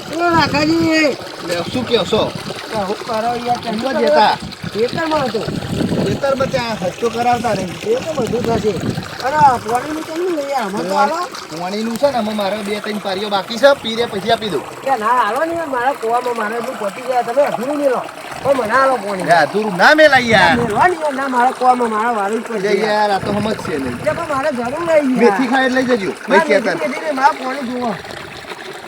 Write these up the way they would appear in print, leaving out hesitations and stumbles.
લાખાજી શું કહો છો? હું કરો યાર ચંદો દેતા ખેતરમાં હતો ખેતરમાં ત્યાં હસ્તો કરાવતા નહીં એ તો બધું થશે અરે પાણીનું કેમ નહીં લઈએ આમાં તો હાલો પાણીનું છે ને મારે 2-3 પારીઓ બાકી છે પીરે પછી આપી દઉં. કે ના હાલો ને મારા કુવામાં મારે બધું પતી ગયા તમે અધૂરું મેલો તો મને હાલો પાણી અધૂરું ના મેલાય યાર. મેલવાની ના મારા કુવામાં મારા વારું જ યાર આ તો સમજ છે નહીં. મારે જરૂર નહીં મેથી ખાઈ લઈ જજો ભાઈ કહેતા મારા પાણી જુઓ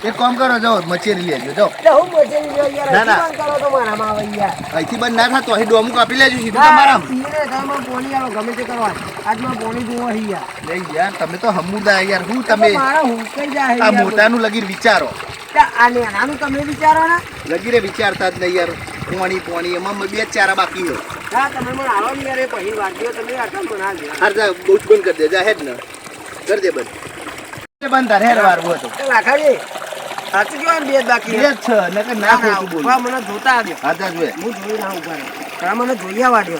એક કામ કરો જાઓ મચેરી લેજો જાઓ. હું મચેરી લ્યો યાર ના, ના. બંધ કરો તો મારામાં આવે યાર અહીંથી બંધ ના થતો અહીં ડોમું કાપી લેજો સીધું તમારા. પીને તમે પાણી આવો ગમે તે કરવા આજમાં પાણી જુઓ યાર નહીં યાર તમે તો હમુદા યાર હું તમે મારા હુંકાઈ જાય આ યાર મોટાનું લગીર વિચારો. આ નાનું તમે વિચારો ને લગીરે વિચારતા જ નહીં યાર. પોણી એમાં 2 ચારા બાકી હોય. હા તમે મને આવો ને યાર એ પહેલી વાત દો તમે આટલા બના દો હાર જા બહુ જ બંધ કરી દે જા હેડ ને કરી દે બંધ. બંધ તાર હેડ વારવું હતો. લાખાજી સાચું કહેવાય બે જ બાકી એ જ છે નકર ના ખોટું બોલ. ઉભા મને જોતા આવ્યો હા જા જોએ. હું જોઈ ના ઉભા રહ્યા મને જોઈ આવવા દો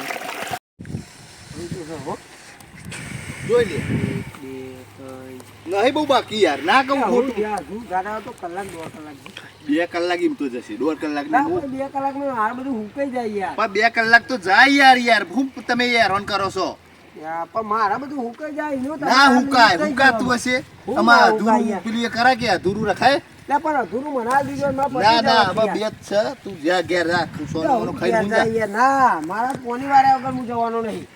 જોઈ લે. નહીં બહુ બાકી યાર ના કહું ખોટું. હું ગાડા તો કલાક 2 કલાક 2 કલાક એમ તો જશે 1.5 કલાક ના નહીં. 2 કલાકમાં આ બધું હુકાઈ જાય યાર પણ 2 કલાક તો જાય યાર હું તમે હેરાન કરો છો. યાર પણ મારા બધું હુકાઈ જાય એનું તો ના હુકાતું હશે. હું આમાં ના અધૂરું હુકાય યાર. પેલું એ કરા કે અધૂરું રખાય. લે પણ અધૂરું મના દીધો ના ના આમાં 2 જ છે તું જ્યાં ઘેર રાખ સોનું ખાઈ હું જા. ના મારા પોની વારે વગર હું જવાનો નહીં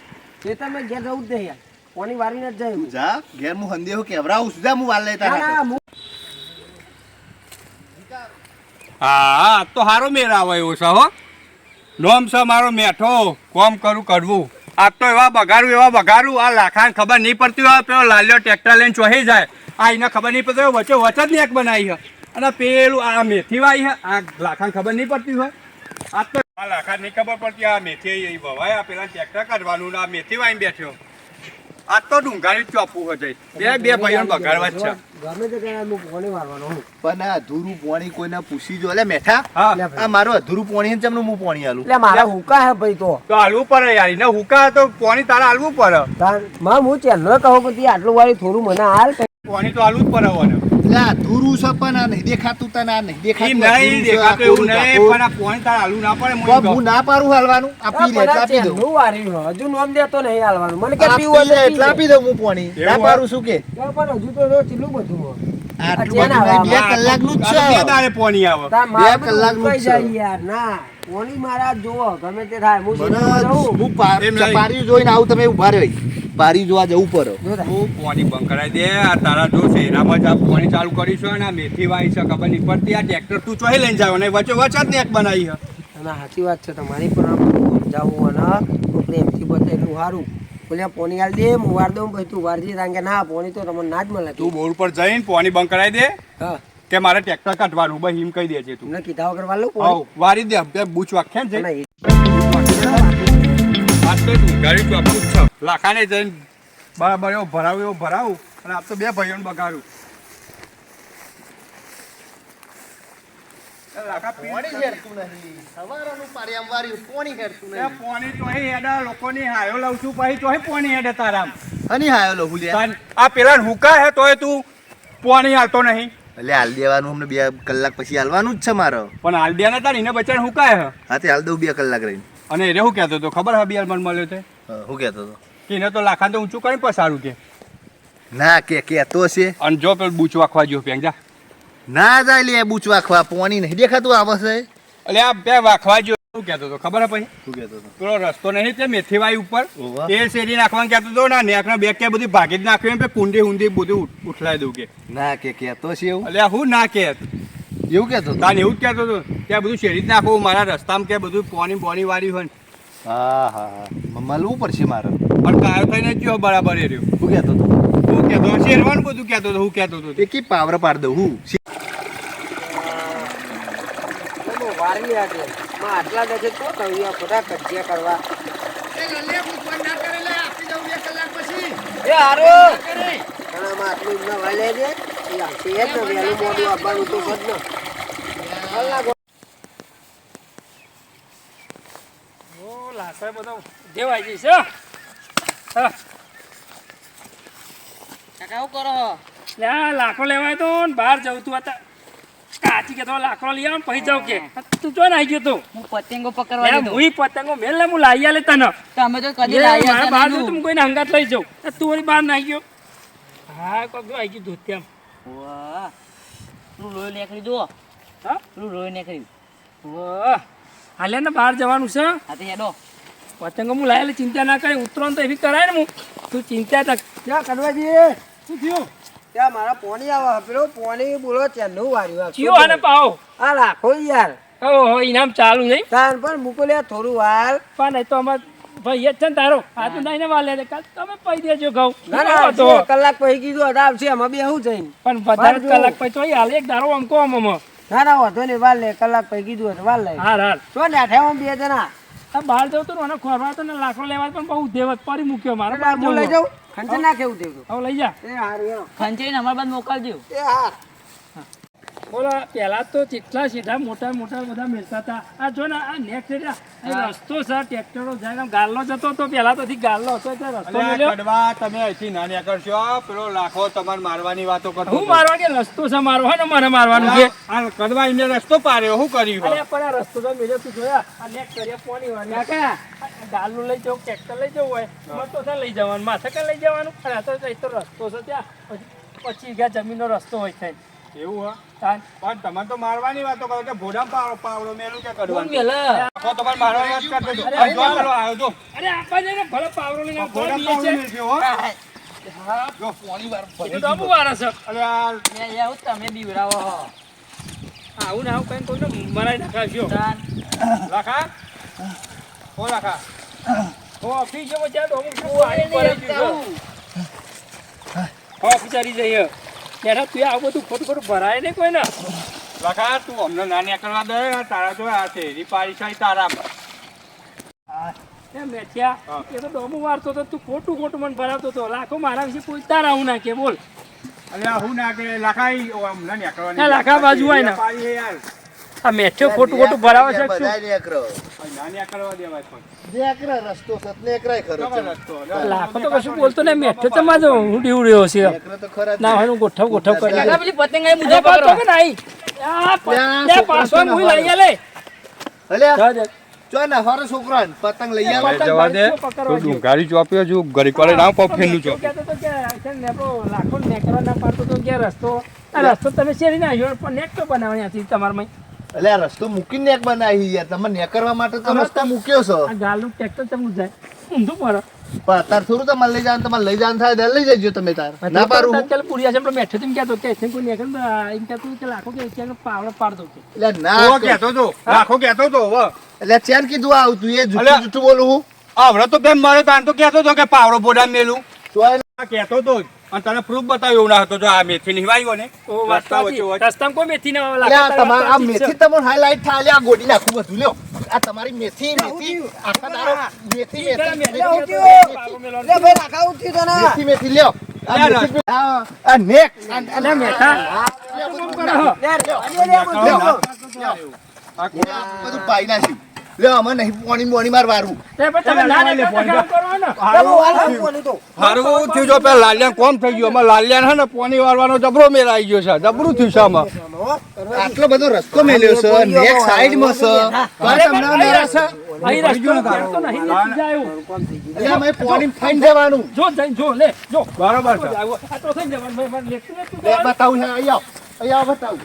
એ તમે ઘેર જવું જ નહીં યાર પોની વારીને જ જાય હું. જા ઘેર હું હંદેહો કેવરાવું છું જા હું વાલ લેતા ના, ના, રાખે. હું- હા તો સારો મેળ આવે એવું છે હો. નોમ છે મારો મેઠો કોમ કરું કરવું. આ તો એવા બગાડું આ લાખાને ખબર નહીં પડતી હોય પેલો લાલ્યો ટ્રેક્ટર લઈને ચોહી જાય. આ એને ખબર નહીં પડતી હોય વચ્ચે વચ્ચે જ નેક બનાવી છે અને પેલું આ મેથી વાઈ છે આ લાખાને ખબર નહીં પડતી હોય. આ તો આ લાખા નહીં ખબર પડતી આ મેથી ભવાય આ પેલા ટ્રેક્ટર કાઢવાનું ને આ મેથી વાઈને બેઠ્યો. આ તો ડુંગાળી ચોપવું હોય બે ભાઈઓ બગાડવા જ છે. ગમે તે કહેવાય, હું પોણી વારવાનો હું. પણ આ અધૂરું પોણી કોઈને પૂછી જો લે મેઠા. હા આ મારો અધૂરું પોણી છે ચમનું હું પોણી આલું. એટલે મારા હુકા હે ભાઈ તો તો હાલવું પડે યાર એને હુકા તો પાણી તારે હાલવું પડે. માં હું ચેલ્લો કહું કે તી આટલું વાળી થોડું મને હાલ પાણી તો હાલવું જ પડે હોને. એટલે આ અધૂરું છે પણ આ નહીં દેખાતું તને આ નહીં ઈ દેખાતું. નહીં અધૂરું છે, દેખાતું આ એવું કોરું નહીં કાપડ. પણ આ પાણી તારે હાલવું ના પડે તો હું ના પારું હાલવાનું આ પી લે એટલે આપી દઉં. ચેલ્લું વાર્યું હે. હજુ નોમ દેતો નહીં હાલવાનું મને કે આ પીવું પી લે હોય તો એટલે આપી દઉં હું પોણી. એવું ના હોય? પારું શું કે પી લે. પણ હજુ તો જો ચેટલું બધું હે. આટલું આ બધું નહીં, 2 આ કલાકનું જ બે છે. દાડે પાણી આવે. તાર મારા બધું કલાકનું હુકાઈ જ છે. જાય યાર ના પોણી મારા જોવો ગમે તે થાય હું મને સીધો જાઉં. હું એમ નહીં. પારી જોઈને આવું તમે ઉભા રહ્યો પારી જોવા જવું પડે. જો તાર. તું પાણી બંધ કરાવી દે આ તારા જો છે એનામાં જ આ પાણી ચાલુ કરીશું અને આ મેથી વાવી છે ખબર નહીં પડતી આ ટ્રેક્ટર તું ચોહી લઈને જાવ અને વચ્ચે વચ્ચે જ નેક બનાવી છે. અને સાચી વાત છે તમારી પણ આમ સમજાવવું અને પ્રેમથી બતાય એટલું સારું બોલ્યા પોણી હાલ દે હું વાર દઉં પછી તું વારજી કારણ કે ના પોણી તો તમને ના જ મળે તું બોર પર જઈને પાણી બંધ કરાવી દે હા કે મારે ટ્રેક્ટર કાઢવાનું બસ એમ કહી દેજે તું. તમને કીધા વગર વાળું હાવ વારી દે બે બૂચ વાખ્યા છે. અને આ તો ગાડી ચોખ્ખું જ છે. લાખાને જઈને બરાબર એવો ભરાવું અને આ તો બે ભાઈઓને બગાડું. લાખા પોણી હેરતું નહીં. સવારનું પારિયામ વાર્યું, પોણી હેરતું એ નહીં. પોણી ચોહી હેડા લોકોની હાયો લઉં છું પછી ચોહી પોણી હેડે તારામ. હની હાયો લો હુલિયા. તાન આ પેલા હુકા હે તોય તું પોણી હાલતો નહીં. એટલે હાલ દેવાનું અમને 2 કલાક પછી હાલવાનું જ છે મારો. પણ હાલ દે ને તાર એને બચાને હુકાય હે. હા તે હાલ દઉં 2 કલાક રહીને. અને એને શું કહેતો હતો ખબર હે બિયાર મન મળ્યો તે હા, હું કહેતો હતો કે એને તો લાખા તો ઊંચું કરીને પસારું કે ના કે કહેતો છે અને જો પેલું બૂચ વાખવા જો પેંજા ના જાય લે બૂચ વાખવા પોણી નહીં દેખાતું આવે છે. એટલે આ બે વાખવા જો શું કહેતો હતો ખબર હે પછી શું કહેતો હતો પેલો રસ્તો નહીં તે મેથીવાઈ ઉપર ઓવા. એ શેરી નાખવાનું કહેતો હતો ને નેકના બે કે બધી ભાગી જ નાખ્યું એમ કુંડી ઊંડી બધું ઉઠલાઈ દઉં કે ના કે કહેતો છે એવું એટલે હું ના કે એવું કહેતો હતો. તાન એવું જ કહેતો હતો કે આ બધું શેરી જ નાખવું મારા રસ્તામાં કે બધું પોણી બોની વાળી હોય ને. હા હા હા મળવું પડશે મારે. પણ કાયો થઈને જ જો બરાબર એ રહ્યું શું કહેતો હતો હું કહેતો શેરવાનું બધું કહેતો હતો હું કહેતો હતો એ કી પાવર પાડ દઉં હું હું વારી આજે માં આટલા દે તો કહ્યું આ બધા કજિયા કરવા એ હારો ઘણામાં આટલું ના વાલે છે એ આવશે એ જ ને વહેલું મોડું આવવાનું તો સદ ને કલાક ઓ લાસાય બધો દેવાઈ જઈશ હા કાકા હું કરો લે લાખો લેવાય તો ને બહાર જવું તું હતા કાચી કે તો લાકડો લઈ આવ પછી જાવ કે તું જો નાઈ ગયો તો હું પતંગો પકડવા લે દીધો મુઈ પતંગો મેલ ને હું લાઈ આલે તને તમે તો કદી લે, લાયા મારા હતા બહાર નહીં. જો તું કોઈને હંગાત લઈ જાઉં તું વળી બહાર નાઈ ગયો હા કોક જો આઈ ગયું ધોત્યામ વાહ તું લોહી નીકળી દો હા તું લોહી નીકળી વાહ હાલે ને બહાર જવાનું છે હા તો હેડો પતંગો હું લાયેલી ચિંતા ના કરી ઉતરણ તો એવી કરાય ને હું તું ચિંતા તક ક્યાં કડવાજી શું થયું ત્યાં મારા પોણી આવે પેલો પોણી બોલો ત્યાંનું વાર્યું ચિયો આને પાવો આ રાખો યાર ઓહો ઇનામ ચાલુ નહીં તાન પણ મૂકો લે થોડું વાર પણ નહીં તો અમાર ભાઈ જ છે ને તારો આ તો નહીં ને વાલે કાલ તમે પૈ દેજો ઘઉં ના ના આવશે. કલાક પછી કીધું હતા આવશે એમાં બે શું જઈને પણ વધારે વાંધો. કલાક પછી તો હાલ એક દારો આમ કોમ આમ ના ના વાંધો નહીં વાર લે કલાક પછી કીધું હતું વાર લે હાર હાર તો ને આઠામાં બે જણા આ બહાર જવું તો મને ખોરવા તો ને લાકડો લેવા પણ બહુ દેવત પરી મૂક્યો મારે બહાર હું લઈ જવું જાઉં ખંચર ના કેવું તેવું હવે લઈ જા એ હારું એનો. ખંચેરીને અમારા બાદ મોકલજો એ હા બોલો પેલા તો જેટલા સીધા મોટા મોટા બધા મેળતા હતા આ જો ને આ નેક્સ્ટ રસ્તો છે ટ્રેક્ટરો જાય આમ ગાલ્લો જતો તો પેલા તો ગાલ્લો હતો એટલે રસ્તો અલ્યા મળ્યો કડવા તમે અહીંથી ના નીકળશો પેલો લાખો તમારે મારવાની વાતો કરતો હું મારવા કે રસ્તો છે મારો હે ને મને મારવાનું છે આ કડવા એને રસ્તો પાડ્યો શું કર્યું અરે પણ આ રસ્તો તો મળ્યો તું જોયા આ નેક્સ્ટ કરીએ પોણી વાળી કાકા ગાલું લઈ જવું ટ્રેક્ટર લઈ જવું હોય એમાં તો ત્યાં લઈ જવાનું માથે કઈ લઈ જવાનું અને આ તો અહીં તો રસ્તો છે ત્યાં પછી ગયા જમીનનો રસ્તો હોય થાય એવું હા તાન પણ તમારે તો મારવાની વાતો કરો કે ભોડા પાવડો મેલું કે કોણ કડવાનું મેલે લાખો તમારે મારવાની વાત કરતો હતો. અરે, આ જો પેલો આવ્યો તો અરે આપા જઈને ભલે પાવરો લઈને આમ ભોડા ભલે પાવડો બીએ છે. મેલ્યો, હો. હા જો પોણી વાર એ તો ડબુ વાળા છે અલ્યા મેં આવું તમે બીવરાવો આવું ને આવું કઈ કોઈને મરાઈ નાખાવ્યો તાન લાખા ઓ લાખા હો ઓફિસ જેવો ત્યાં તો અમુક શું પાણી પડે છે જો. હો ઓફિસ આવી જઈએ ત્યારે તું આવું બધું ખોટું ખોટું ભરાય નહીં કોઈ ને લાખા તું અમને ના નીકળવા દે તારા જો આ શેરી પાડી છે તારા એ મેઠિયા એ તો ડોમું મારતો તો તું ખોટું ખોટું મને ભરાવતો હતો લાખો મારા વિશે કોઈ તારા આવું ના કે બોલ અલ્યા હું ના કે લાખા ઈ અમને નીકળવાની ના, લાખા બાજુ હોય ને. પાડી છે યાર આ મેઠિયો ખોટું ખોટું ભરાવે છે શું? બધા નેકરો ના નીકળવા દેવાય પણ નેકરા રસ્તો સત નેકરાય ખરો ખબર રસ્તો લાખો તો કશું બોલતો નહીં મેઠિયો તો માજો હું ડીવ રહ્યો છે નેકરો તો ખરા જ ના હોય હું ગોઠવ કરી કાકા પેલી પતંગ આઈ દે મુજા પાછો પકડો કે નહીં આ ત્યાં લે છોકરા પાછો છે ને હું લઈ આલે અલ્યા જા દે. ચો ને હરો છોકરા પતંગ લઈ આવ પતંગ જવા દે ભાઈ પકડવા તું ગયો. ડુંગારી ચોપ્યો છું ગરીક વાળે ના પફેલું તો કહેતો તો કે છે ને આપણો લાખો નેકળવા ના પાડતો તો કે રસ્તો આ રસ્તો તમે શેરી ના આવ્યો પણ નેકળો બનાવવાની હતી તમારમાં અલ્યા રસ્તો મૂકીને નેક બનાવી યાર તમે નેકરવા માટે તો રસ્તો મૂક્યો છે આ ગાલનું ટ્રેક્ટર ચમનું જાય ઊંધું પડે પણ અત્યારે થોડું તમારે લઈ જવાનું તમારે લઈ જવાનું થાય ત્યારે લઈ જજો તમે તાર ના પાડું હું. ચાલ પુરિયા છે આપણે મેઠો તેમ કહેતો કે છે કોઈ નેકળ એમ કહેતું કે લાખો કે ત્યાં પાવડો પાડ દો કે એટલે ના ઓ કહેતો તો લાખો કહેતો તો હવે એટલે ચેન કીધું આવું તું એ અલ્યા. જૂઠું જૂઠું બોલું હું આવડે તો બેન મારે તાન તો કહેતો તો કે પાવડો બોડા મેલું તો આ આ કહેતો તો જ. અને તને પ્રૂફ બતાવ્યો એવું ના હતો જો આ મેથી નહીં વાગ્યો ને ઓ વાત રસ્તા વચ્ચે વચ્ચે. રસ્તામાં કોઈ મેથી ના અલ્યા, લાખો તમારે આ મેથી તમને હાઈલાઈટ થાય અલ્યા, આ ગોડી નાખું બધું લ્યો આ તમારી મેથી આખા દાડો મેથી લે ભાઈ રાખા ઉઠી તો ના મેથી લ્યો આ અલ્યા, મેથી આ નેક અલ્યા મેઠા આ બધું પાઈ નાખ્યું લ્યો અમે નહીં પોણી બોણી માર વારવું એ પણ તમે ના નેકળો તો કામ કરો ને હારું થયું જો પેલા લાલિયાન કોમ થઈ ગયું અમારે લાલિયાન હે ને પોણી વાળવાનો જબરો મેળ આવી ગયો છે જબરું થયું છે આમાં આટલો બધો રસ્તો મેલ્યો છે નેક સાઈડમાં છે તો તમને અહીં ના છે અહીં રસ્તો ઘેર તો નહીં નીકળી જાય એવું. અલ્યા, અમે પોણી થઈને જવાનું જો જઈને જો લે જો બરાબર છે આ તો થઈને જવાનું ભાઈ મારે લેતું નતું લે જવાનું. બતાવું છે અહીંયા આવો બતાવું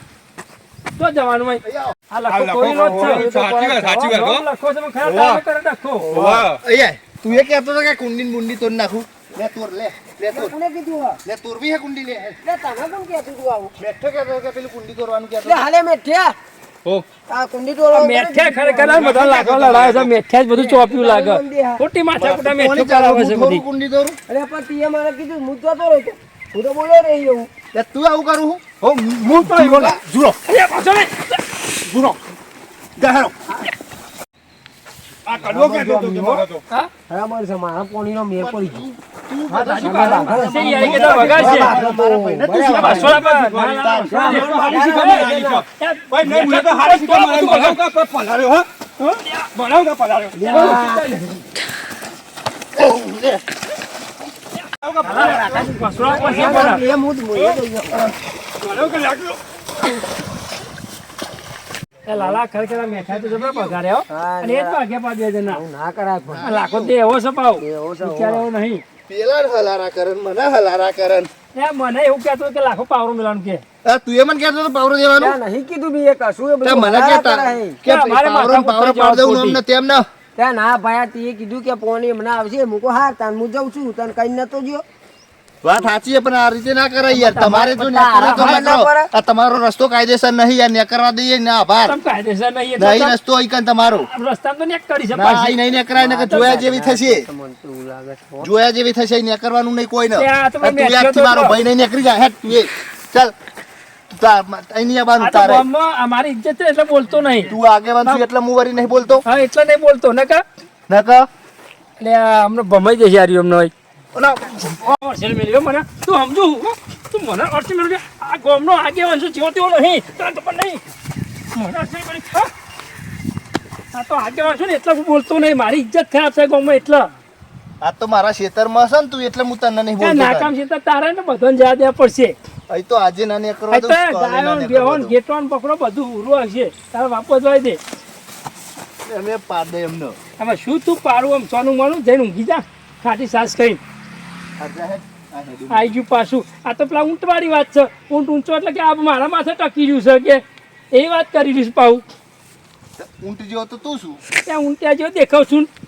તો જવાનું ભાઈ અહીંયા આ લખો આ કોઈનો જ છે. સાચી વાત, સાચી વાત, હો. લખો છે પણ ખરા તારે કરે લખો. વાહ. અહીંયા તું એ કહેતો હતો કે કુંડી ને બુંડી તોડ નાખું લે તોર લે તોર કોને કીધું હા? લે તોર બી હે કુંડી લે લે તમે કોણ કહેતું તું આવું બેઠો કહેતો હતો કે પેલું કુંડી તોડવાનું કહેતો લે હાલે મેઠ્યા હો. આ કુંડી તોડો મેઠિયા ખરેખર આ બધા લાખો લડાવે છે મેઠિયા જ બધું ચોપ્યું લાગે ખોટી માથા કુટા મેઠિયું કરાવે છે બધી કુંડી તોડું અરે પણ તીએ મને કીધું હું તો રહ્યો હું તો બોલ્યો રહી એવું લે તું આવું કરું હું હો, હું તો આવ્યો ને. જુરો અરે પાછો લે. જુરો દહાડો આ કડવો કહેતો હતો કે મારો તો. હા? બરાબર છે મારા પોણીનો મેર પડી ગયો છે યાર, એ કીધું વગાડ છે. મારા ભાઈને તું આ પાછો લા પર. ના, ના, ના. હારી શીખવા આવી છે. ભાઈ, નહીં બોલે તો હારી શીખવા મારે ભણાવ કા પર પલાળ્યો, હો? હો? ભણાવ કા પલાળ્યો? પાછો લા પર છે બધા. એ હું જ મોયો તો ભણાવ કા લાગ્યો? એ લાલા ખરેખર મેઠા તો જબરા પગારે હો હા, અને એ જ ભાગ્યા પા 2 જણા આવું ના કરાય પણ. આ લાખો તે એવો છે પાવ એવો છે, વિચાર એવો નહીં પેલા હલારા કરન મને હલારા કરન એ મને એવું કહેતો કે લાખો પાવરો મેળવાનું કે તું એ મને કહેતો તો પાવરો દેવાનો ત્યાં નહીં કીધું બી એ કશું એ તે બધું મને હલારા કહેતા કરાય. કે અમારે પાવરો ને પાવરો માથા પાડ દઉં ખોટી. ને તેમ ના ત્યાં ના ભાઈ તીએ કીધું કે પોણી હમણાં આવશે મૂકો હાર તાન હું જઉં છું તને કઈ નતો ગયો વાત સાચી છે પણ આ રીતે ના કરાય યાર તમારે જો તારા નેકરો તો ભાઈ ના નેકરો. પડે. આ તમારો રસ્તો કાયદેસર નહીં યાર નેકરવા દઈએ ના આભાર તમ કાયદેસર નહીં નહીં રસ્તો ઈકન તમારો રસ્તા તો નેક કરી છે ના પાછી. અહીં નહીં નેકરાય ને કે જોયા જેવી થશે મને તો એવું લાગે છે હો. જોયા જેવી થશે અહીં નેકરવાનું નહીં કોઈ ને ત્યાં તો તું મેં યાર મેચ્યો મારો તો. ભાઈ નહીં નેકરી જાય હેડ તું એ ચાલ અહીં આવવાનું આ તો તારે ગામમાં અમારી ઇજ્જત છે એટલે બોલતો નહીં તું આગેવાન છું એટલે હું વરી નહીં બોલતો હા એટલે નહીં બોલતો ને કા નકા એટલે આ હમણાં ભમાઈ જશે યાર એમનો ઓલા અડસેલ મેળવ્યો મને તું સમજુ તું મને અડસેલ મેળવ્યો આ ગામનો આગેવાન છું જેવો તેવો નહીં તને ખબર નહીં મને અડસેલ મળી હા આ તો આગેવાન છું ને એટલે હું બોલતો નહીં મારી ઇજ્જત ખરાબ છે ગામમાં એટલે આ તો મારા ખેતરમાં છે ને તું એટલે હું તને નહીં આ બોલતો નાકામ છે તો તારે ને બધાને જવા દેવા પડશે અહીં તો આજે ના નેકરવા દઉં એટલે કાલે ના ગાયોન નેકરવા બેહોન દઉં. ગેટવાન પકડો બધું ઉરું હશે તારે વાપસ વાય દે અમે પાડ દે એમનો આમાં શું તું પાડું આમ સોનું માનું જઈને ઊંઘી જા ખાટી સાસ ખાઈને આજા હેડ. આ હેડ. આવી ગયું પાછું આ તો પેલા ઊંટવાળી વાત છે ઊંટ ઊંચો એટલે કે આ મારા માથે ટકી રહ્યું છે કે એ વાત કરી રહીશ પાઉં ઊંટ જેવો તો તું શું ત્યાં ઊંટ્યા જેવો દેખાવ છું ને.